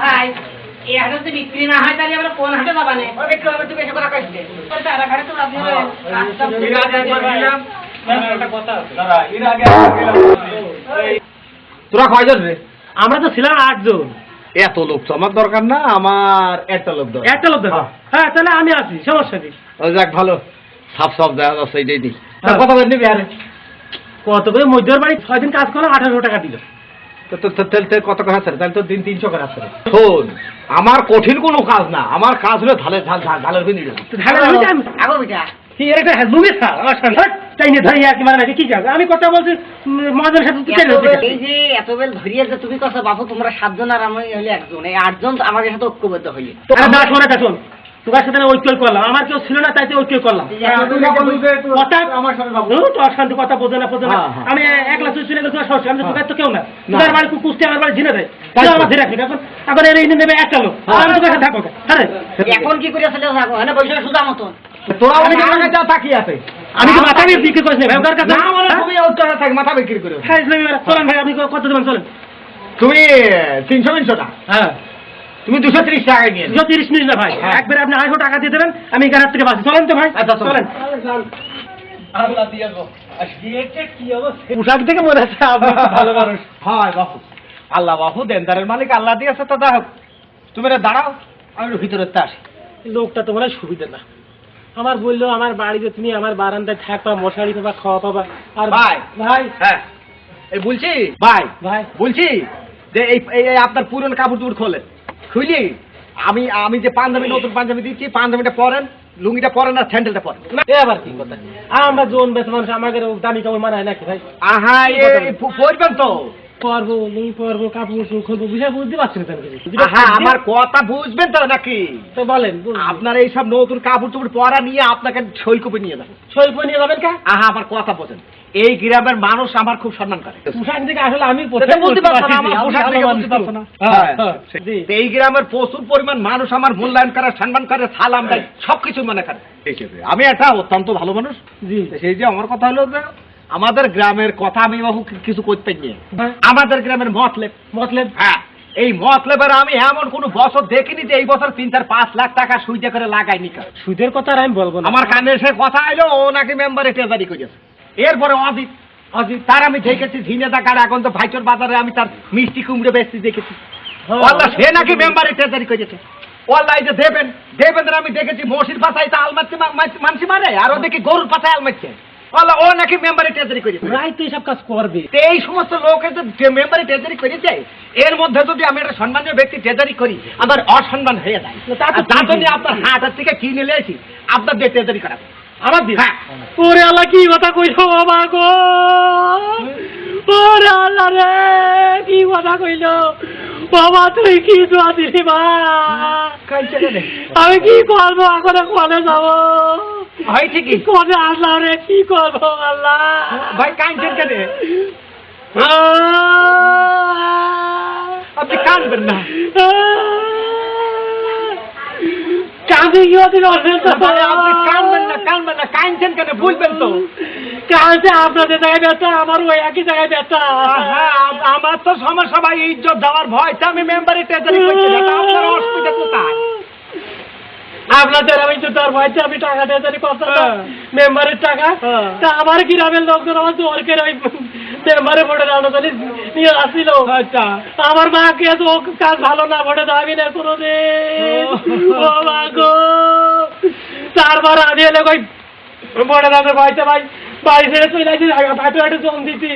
ভাই এই হাটে যদি বিক্রি না হয় তাহলে আমরা কোন হাটে যাবানে একটু আমার একটু বেশি করে কাটছে তারা ঘাটে তো আপনি তোরা কয়জন রে? আমরা তো ছিলাম 8 জন। এত লোক তো আমার দরকার না, আমার একটা লোক দরকার। একটা লোক দরকার? হ্যাঁ তাহলে আমি আছি, সমস্যা নেই। যাক ভালো, সাফ সাফ দেখা যাচ্ছে এইটাই দিই। কত করে নিবি? আরে কত করে? মধ্যের বাড়ি 6 দিন কাজ করলাম, 1800 টাকা দিল। কত করে আছে? তাহলে তো দিন 300 করে আছে। শোন, আমার কঠিন কোনো কাজ না, আমার কাজ হলো ঢালের ভিড়। আগো বিটা কি এর একটা লুঙ্গি স্যার আমার সাথে চাই নিয়ে ধরিয়া কি মানে নাকি কি কাজ? আমি কথা বলছি মহাজনের সাথে তুই কেন? এই যে এত বেল ধরিয়ে যে তুমি কথা বাবু তোমরা 7 জন আর আমি হইলে 1 জন, এই 8 জন আমাদের সাথে ঐক্যবদ্ধ হইলে। আরে না শোনা কা শোন, তোমার সাথে ঐক্য করলাম, আমার কেউ ছিল না তাইতে ঐক্য করলাম। কথা আমার সাথে বাবু তো অশান্তি কথা বোঝে না। আমি একলা চলে গেছি, সমস্যা আমি তোকে তো কেউ না। তোমার বাড়ি কুস্তি আমার বাড়ি জিনে দেয়, আমার ধরে রাখি। এখন এর ইনি নেবে একটা লোক, আমি তোকে থাকো। আরে এখন কি করে চলে যাবো? হ্যাঁ বসে সুদা মতন তোরা অনেক আগে যাও তাকিয়ে আছে। আমি তো মাথা বিক্রি করিস না ভাই, ওর কাছে না মানে তুমি উত্তরে থাক, মাথা বিক্রি করে। হ্যাঁ চলেন ভাই, আপনি কত দেবেন চলেন? তুমি 300 টাকা। হ্যাঁ তুমি 230 টাকা নিয়ে 230 মিনিট না ভাই, একবারে আপনি 250 টাকা দিয়ে দেবেন, আমি 11 থেকে বাসি। চলেন তো ভাই, আচ্ছা চলেন। আল্লাহ দিয়ে গো কি অবস্থা, পোশাক থেকে মনে হচ্ছে আপনি ভালো মানুষ। হয় বাপু, আল্লাহ বাপু দেনদারের মালিক আল্লাহ দিয়েছে তো। দেখো তুমি দাঁড়াও, আমি ভিতরে আসি। লোকটা তো মনে হয় সুবিধা না। আমার বললো আমার বাড়িতে তুমি আমার বারান্দায় থাকবা, মশারি পাবা, খাওয়া পাবা। আর ভাই ভাই হ্যাঁ এই বলছি ভাই ভাই বলছি যে এই আপনার পুরনো কাপড় চোপড় খোলেন, খুলি আমি যে পাঞ্জাবি, নতুন পাঞ্জাবি দিচ্ছি, পাঞ্জাবিটা পরেন, লুঙ্গিটা পরেন আর স্যান্ডেলটা পরেন। এ আবার কি কথা? আমরা জোন বেশ মানুষ, আমাদের দামি কাপড় মানায় নাকি ভাই? আহা পরবেন তো, পরবো লুঙ্গি পরবো, কাপড় খুলবো, বিষয় বুঝতে পারছি না। আহা আমার কথা বুঝবেন তো নাকি? তো বলেন। আপনার এইসব নতুন কাপড় চোপড় পরা নিয়ে আপনাকে শৈলকুপে নিয়ে যাবেন। শৈলকুপে নিয়ে যাবেন কা? আহা আমার কথা বোঝেন, এই গ্রামের মানুষ আমার খুব সম্মান করে। পোশাক থেকে আসলে আমি এই গ্রামের প্রচুর পরিমাণ মানুষ আমার মূল্যায়ন করে, সম্মান করে, সালাম দেয়, সবকিছু মনে করে। আমি একটা অত্যন্ত ভালো মানুষ। জি সেই যে আমার কথা হলো যে আমাদের গ্রামের কথা আমি বাবু কিছু করতে গিয়ে আমাদের গ্রামের মতলেব হ্যাঁ এই মতলেবের আমি এমন কোন বছর দেখিনি যে এই বছর 3-4-5 লাখ টাকা সুইদে করে লাগাইনি। সুদের কথা আমি বলবো না, আমার কানে সে কথা এলো ও নাকি মেম্বারে টেজারি করেছে। এরপরে অজিত তার আমি দেখেছি ঝিনেদা কার, এখন তো ভাইচর বাজারে আমি তার মিষ্টি কুমড়ে বেচতে দেখেছি। সে নাকি মেম্বারে টেজারি করেছে। ওয়াল্লাহ যে দেবেন্দ্র আমি দেখেছি মসির পাশায় তা আলমারতে মানসি মারে, আর ও দেখি গরুর পাশায় আলমারছে। ওয়াল্লাহ ও নাকি মেম্বারে টেজারি করেছে। রাই তো এইসব কাজ করবে। এই সমস্ত লোকের যে মেম্বারে টেজারি করেছে, এর মধ্যে যদি আমি একটা সম্মানীয় ব্যক্তি টেজারি করি আমার অসম্মান হয়ে যায়। তার জন্য আপনার হাটের থেকে কিনে নিয়েছি আপনার দিয়ে টেজারি করাবো। আমার দিয়ে ওরে আল্লাহ কি কথা কইছো বাবা গো, ওরে আল্লাহ রে কি কথা কইলো বাবা, তুই কি দোয়া দিলি মা? আমি কি করবো এখন, কলে যাবো ভাই? ঠিকই কলে আল্লাহ রে কি করবো আল্লাহ? ভাই কাঁদছেন কেন? আপনি কাঁদবেন না। কাঁদে কি আপনি কাঁদবেন না, কাঁদছেন কেন বুঝবেন তো? কাঁদছে আপনাদের জায়গায় ব্যথা, আমার ওই একই জায়গায় ব্যথা। আমার তো সমস্যা ভাই, ইজ্জত দেওয়ার ভয়তে আমি মেম্বারে টেজারি করছি না। আপনার অসুবিধা কোথায়? আপনাদের আমি তো তার ভয়তে আমি টাকা টেজারি করতাম না, মেম্বারের টাকা। তা আমার গ্রামের লোকজন আমার জোর করে ওই মেম্বারে ভোটে দাঁড়ানো নিয়ে আসছিল। আচ্ছা আমার মা কে ও কাজ ভালো না, ভোটে দাবি না কোনোদিন। ও মা গো, 4 বার আমি এলে ওই ভোটে দাঁড়ানো ভয়তে ভাই বাড়ি ছেড়ে চলে আসি, হাঁটু জম দিচ্ছি।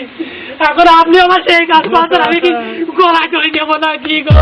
এখন আপনি আমার সেই কাজ করছেন, আমি কি গলা করে নেবো না কি গো?